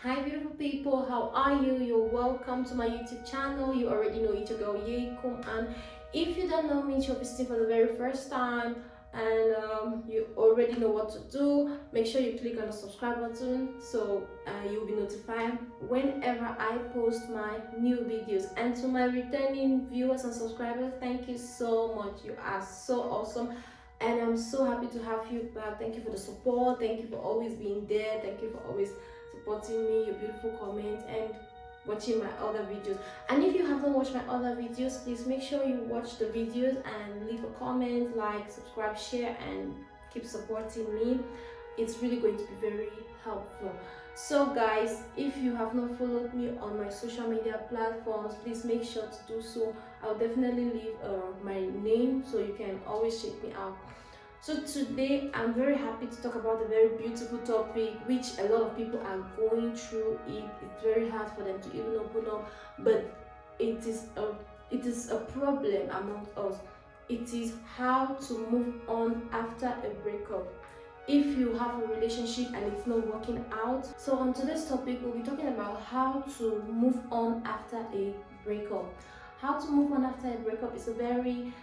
Hi beautiful people, how are you? You're welcome to my YouTube channel. You already know it's your girl Yekum, and if you don't know me, you're visiting for the very first time and you already know what to do. Make sure you click on the subscribe button so you'll be notified whenever I post my new videos. And to my returning viewers and subscribers, thank you so much. You are so awesome and I'm so happy to have you back. Thank you for the support. Thank you for always being there. Thank you for always supporting me, your beautiful comments, and watching my other videos. And if you haven't watched my other videos, please make sure you watch the videos and leave a comment, like, subscribe, share, and keep supporting me. It's really going to be very helpful. So guys, if you have not followed me on my social media platforms, please make sure to do so. I'll definitely leave my name so you can always check me out. So today I'm very happy to talk about a very beautiful topic which a lot of people are going through. It's very hard for them to even open up, but it is a problem among us. It is how to move on after a breakup. If you have a relationship and it's not working out. So on today's topic, we'll be talking about how to move on after a breakup. How to move on after a breakup is a very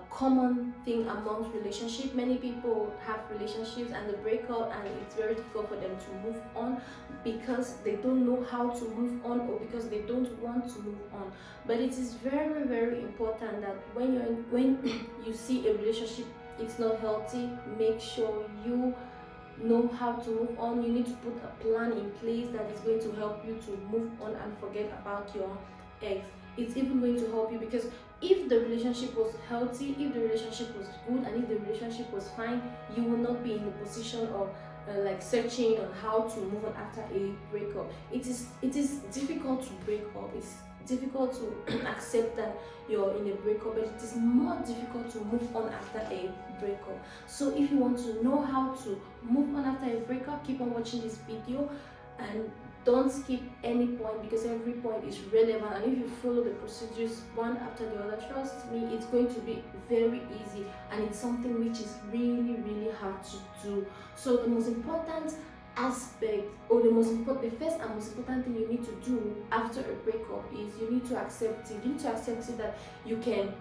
common thing amongst relationships. Many people have relationships and they break up, and it's very difficult for them to move on because they don't know how to move on or because they don't want to move on. But it is very, very important that when you see a relationship it's not healthy, make sure you know how to move on. You need to put a plan in place that is going to help you to move on and forget about your ex. It's even going to help you because if the relationship was healthy, if the relationship was good, and if the relationship was fine, you will not be in the position of like searching on how to move on after a breakup. It is difficult to break up. It's difficult to accept that you're in a breakup, but it is more difficult to move on after a breakup. So if you want to know how to move on after a breakup, keep on watching this video and don't skip any point because every point is relevant. And if you follow the procedures one after the other, trust me, it's going to be very easy, and it's something which is really, really hard to do. So the most important aspect, or the first and most important thing you need to do after a breakup is you need to accept it. You need to accept it that you can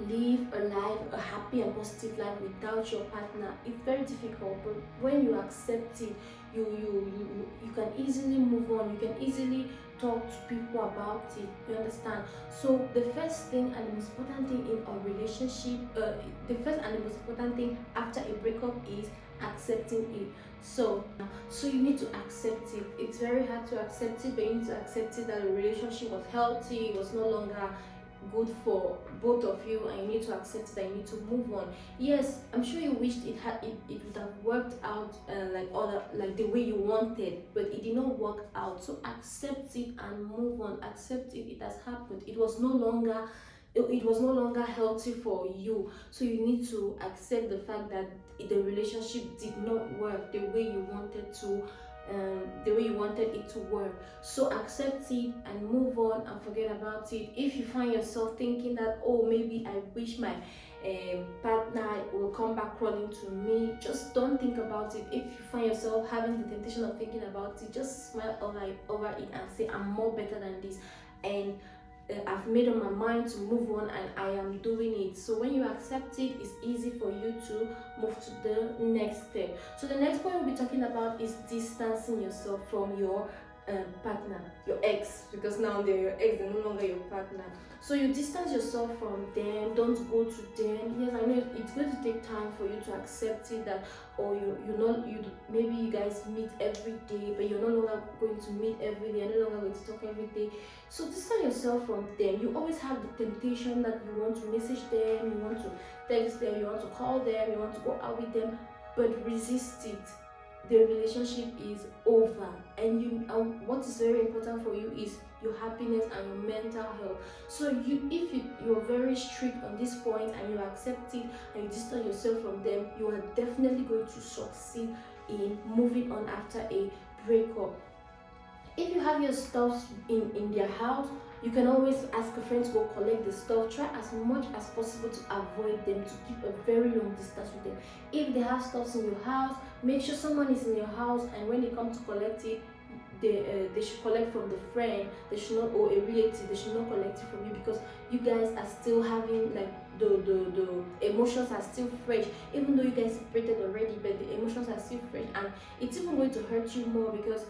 live a happy and positive life without your partner. It's very difficult, but when you accept it, you can easily move on. You can easily talk to people about it. You understand? So the first thing and the most important thing in a relationship, the first and the most important thing after a breakup is accepting it. So you need to accept it. It's very hard to accept it, but you need to accept it that the relationship was healthy, it was no longer good for both of you, and you need to accept that you need to move on. Yes, I'm sure you wished it would have worked out like the way you wanted, but it did not work out. So accept it and move on. Accept it. It has happened. It was no longer healthy for you. So you need to accept the fact that the relationship did not work the way you wanted to, the way you wanted it to work. So accept it and move on and forget about it. If you find yourself thinking that, oh, maybe I wish my partner will come back crawling to me, just don't think about it. If you find yourself having the temptation of thinking about it, just smile over it and say, I'm more better than this, and I've made up my mind to move on and I am doing it. So when you accept it, it's easy for you to move to the next step. So the next point we'll be talking about is distancing yourself from your partner, your ex, because now they're your ex, they're no longer your partner. So you distance yourself from them, don't go to them. Yes, I know it's going to take time for you to accept it that, or maybe you guys meet every day, but you're no longer going to meet every day, you're no longer going to talk every day. So distance yourself from them. You always have the temptation that you want to message them, you want to text them, you want to call them, you want to go out with them, but resist it. The relationship is over, and what is very important for you is your happiness and your mental health. So if you're very strict on this point and you accept it and you distance yourself from them, you are definitely going to succeed in moving on after a breakup. If you have your stuff in their house, you can always ask a friend to go collect the stuff. Try as much as possible to avoid them, to keep a very long distance with them. If they have stuff in your house, make sure someone is in your house, and when they come to collect it, they should collect from the friend, they should not, or a relative, they should not collect it from you, because you guys are still having like the emotions are still fresh, even though you guys separated already, but the emotions are still fresh, and it's even going to hurt you more, because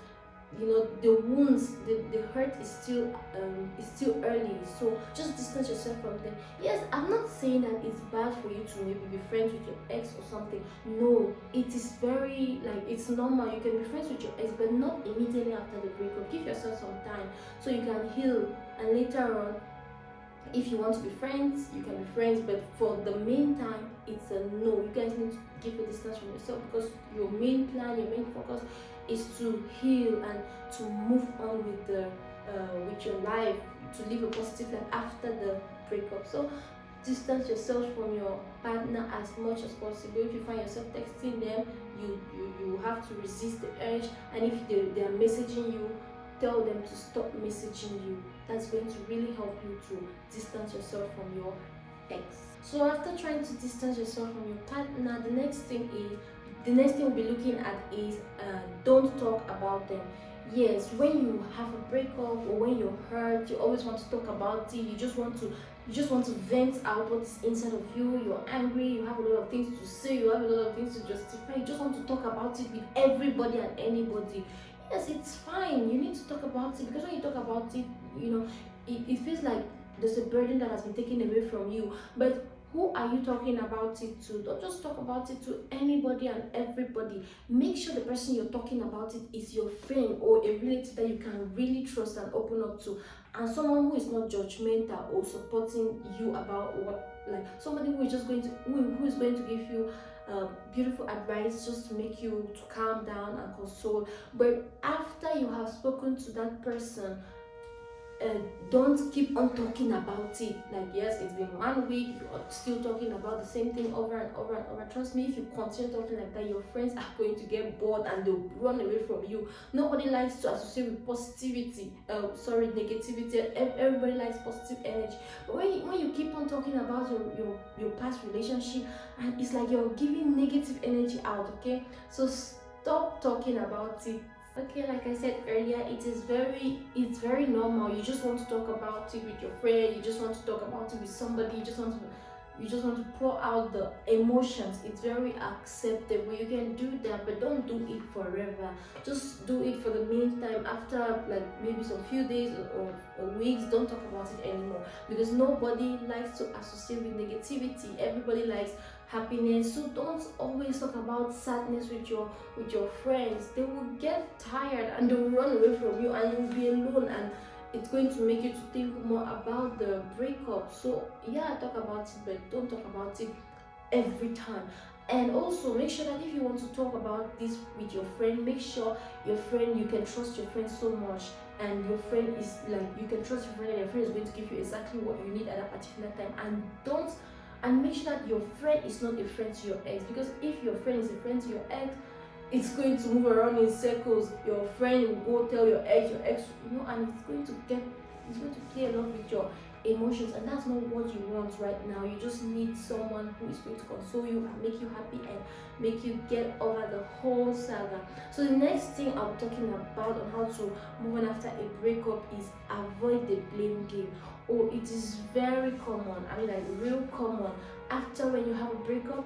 you know the wounds, the hurt is still early. So just distance yourself from them. Yes, I'm not saying that it's bad for you to maybe be friends with your ex or something. No, it is very, like, it's normal. You can be friends with your ex, but not immediately after the breakup. Give yourself some time so you can heal, and later on, if you want to be friends, you can be friends, but for the meantime, it's a no. You guys need to give a distance from yourself, because your main plan, your main focus is to heal and to move on with your life, to live a positive life after the breakup. So distance yourself from your partner as much as possible. If you find yourself texting them, you have to resist the urge, and if they are messaging you, tell them to stop messaging you. That's going to really help you to distance yourself from your ex. So after trying to distance yourself from your partner, the next thing we'll be looking at is don't talk about them. Yes, when you have a breakup or when you're hurt, you always want to talk about it. You just want to vent out what's inside of you. You're angry, you have a lot of things to say, you have a lot of things to justify. You just want to talk about it with everybody and anybody. Yes, it's fine. You need to talk about it, because when you talk about it, you know, it feels like there's a burden that has been taken away from you. But who are you talking about it to? Don't just talk about it to anybody and everybody. Make sure the person you're talking about it is your friend or a relative that you can really trust and open up to, and someone who is not judgmental or supporting you about what, like somebody who is just going to who is going to give you beautiful advice just to make you to calm down and console. But after you have spoken to that person, don't keep on talking about it. Like, yes, it's been 1 week, you're still talking about the same thing over and over and over. Trust me, if you continue talking like that, your friends are going to get bored and they'll run away from you. Nobody likes to associate with positivity, negativity. Everybody likes positive energy. But when you keep on talking about your past relationship, and it's like you're giving negative energy out, okay? So stop talking about it. Okay, like I said earlier, it's very normal. You just want to talk about it with your friend, you just want to talk about it with somebody, you just want to pour out the emotions. It's very acceptable. You can do that, but don't do it forever. Just do it for the meantime. After like maybe some few days or weeks, don't talk about it anymore, because nobody likes to associate with negativity. Everybody likes happiness. So don't always talk about sadness with your friends. They will get tired and they will run away from you, and you'll be alone, and it's going to make you to think more about the breakup. So yeah, talk about it, but don't talk about it every time. And also make sure that if you want to talk about this with your friend, make sure you can trust your friend so much, and your friend is like, you can trust your friend, and your friend is going to give you exactly what you need at that particular time. And make sure that your friend is not a friend to your ex, because if your friend is a friend to your ex, it's going to move around in circles. Your friend will go tell your ex, and it's going to play along with your emotions, and that's not what you want right now. You just need someone who is going to console you and make you happy and make you get over the whole saga. So the next thing I'm talking about on how to move on after a breakup is avoid the blame game. Oh, it is very common. I mean, like real common. After when you have a breakup,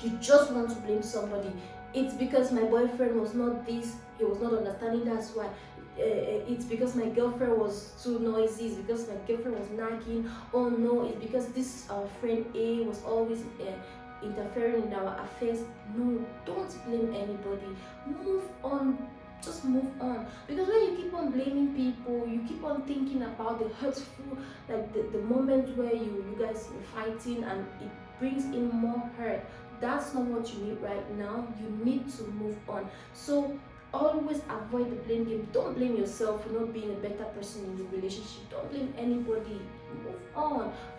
you just want to blame somebody. It's because my boyfriend was not this, he was not understanding, that's why. It's because my girlfriend was too noisy, it's because my girlfriend was nagging. Oh no, it's because this our friend A was always interfering in our affairs. No, don't blame anybody. Move on. Just move on, because when you keep on blaming people, you keep on thinking about the hurtful, like the moment where you guys were fighting, and it brings in more hurt. That's not what you need right now. You need to move on. So always avoid the blame game. Don't blame yourself for not being a better person in the relationship. Don't blame anybody.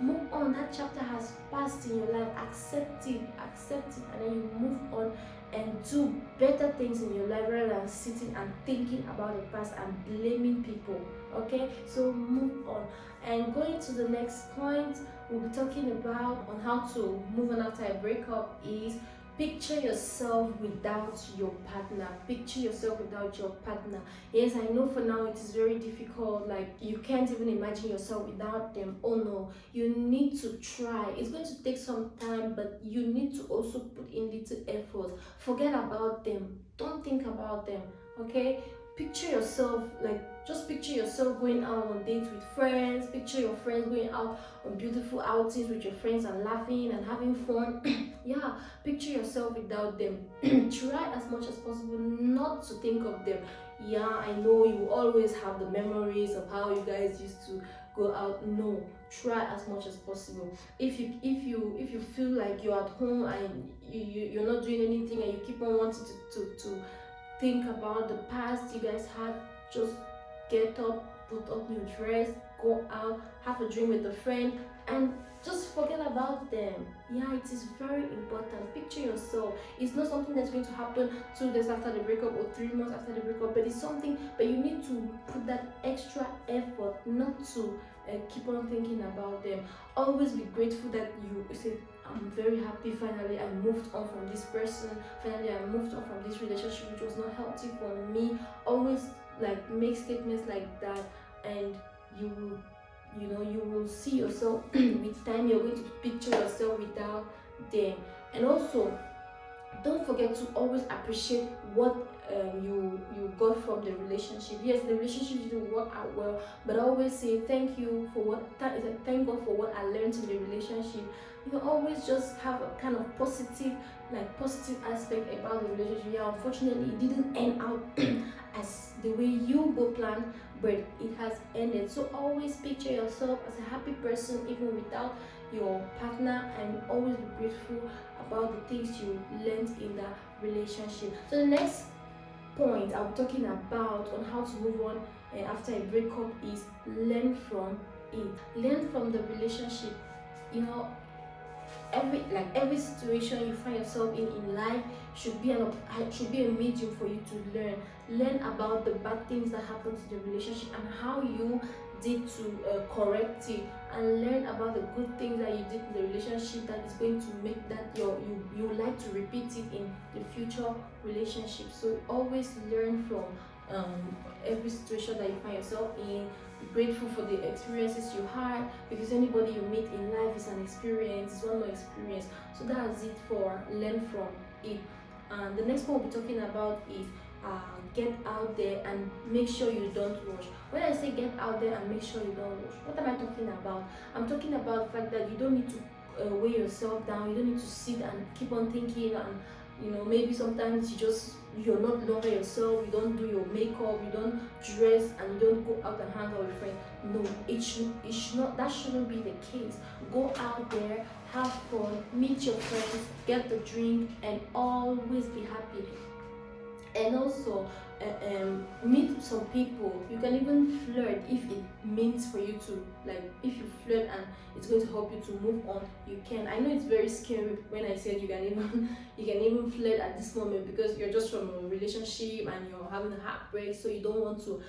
Move on. That chapter has passed in your life. Accept it, and then you move on and do better things in your life, rather than sitting and thinking about the past and blaming people. Okay, so move on. And going to the next point we'll be talking about on how to move on after a breakup is Picture yourself without your partner. Picture yourself without your partner. Yes, I know for now it is very difficult. Like, you can't even imagine yourself without them. Oh no, you need to try. It's going to take some time, but you need to also put in little effort. Forget about them. Don't think about them. Okay? Picture yourself, like, just picture yourself going out on dates with friends. Picture your friends going out on beautiful outings with your friends and laughing and having fun. Yeah, picture yourself without them. Try as much as possible not to think of them. Yeah, I know you always have the memories of how you guys used to go out. No, try as much as possible. If you feel like you're at home and you're not doing anything and you keep on wanting to think about the past you guys had, just get up, put on your dress, go out, have a drink with a friend, and just forget about them. Yeah, it is very important. Picture yourself. It's not something that's going to happen 2 days after the breakup or 3 months after the breakup, but it's something, but you need to put that extra effort not to keep on thinking about them. Always be grateful that you say, I'm very happy, finally I moved on from this person, finally I moved on from this relationship which was not healthy for me. Always like make statements like that, and you will see yourself with time. You're going to picture yourself without them. And also, don't forget to always appreciate what you got from the relationship. Yes, the relationship didn't work out well, but always say thank you for thank God for what I learned in the relationship. You always just have a kind of positive aspect about the relationship. Yeah, unfortunately it didn't end out as the way you both planned, but it has ended. So always picture yourself as a happy person even without your partner, and always be grateful about the things you learned in that relationship. So the next point I'll be talking about on how to move on after a breakup is learn from it. Learn from the relationship. You know, every situation you find yourself in life should be a medium for you to learn about the bad things that happen to the relationship and how you did to correct it, and learn about the good things that you did in the relationship that is going to make that you like to repeat it in the future relationship. So always learn from every situation that you find yourself in. Be grateful for the experiences you had, because anybody you meet in life is an experience, it's one more experience. So that's it for learn from it. And the next one we'll be talking about is get out there and make sure you don't rush. When I say get out there and make sure you don't rush, what am I talking about? I'm talking about the fact that you don't need to weigh yourself down. You don't need to sit and keep on thinking, and maybe sometimes you're not longer yourself. You don't do your makeup, you don't dress, and you don't go out and hang out with friends. No, it should not, that shouldn't be the case. Go out there, have fun, meet your friends, get the drink, and always be happy. And also meet some people. You can even flirt if it means for you to, like, if you flirt and it's going to help you to move on, you can. I know it's very scary when I said you can even flirt at this moment, because you're just from a relationship and you're having a heartbreak, so you don't want to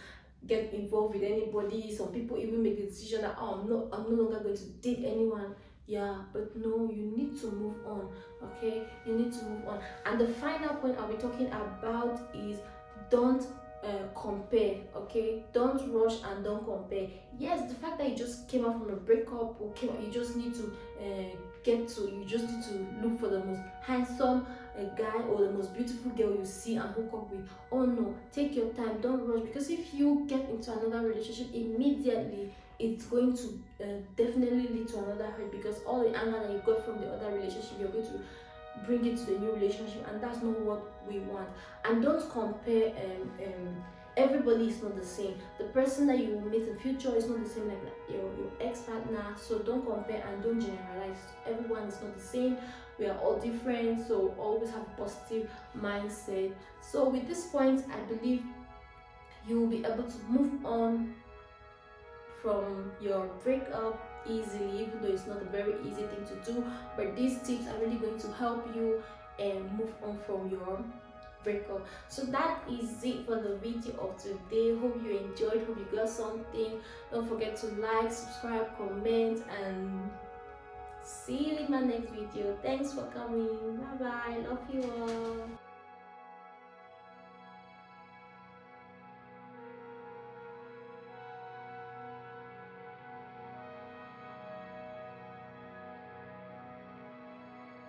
get involved with anybody. Some people even make the decision that, oh, I'm no longer going to date anyone. Yeah, but no, you need to move on. Okay, you need to move on. And the final point I'll be talking about is don't compare. Okay, don't rush and don't compare. Yes, the fact that you just came out from a breakup, okay, you just need to look for the most handsome guy or the most beautiful girl you see and hook up with. Oh no, take your time, don't rush, because if you get into another relationship immediately, it's going to definitely lead to another hurt, because all the anger that you got from the other relationship, you're going to bring it to the new relationship, and that's not what we want. And don't compare. Everybody is not the same. The person that you will meet in future is not the same like your ex-partner. So don't compare and don't generalize. Everyone is not the same. We are all different, so always have a positive mindset. So with this point, I believe you will be able to move on from your breakup easily, even though it's not a very easy thing to do. But these tips are really going to help you and move on from your breakup. So that is it for the video of today. Hope you enjoyed, hope you got something. Don't forget to like, subscribe, comment, and See you in my next video. Thanks for coming. Bye bye. Love you all.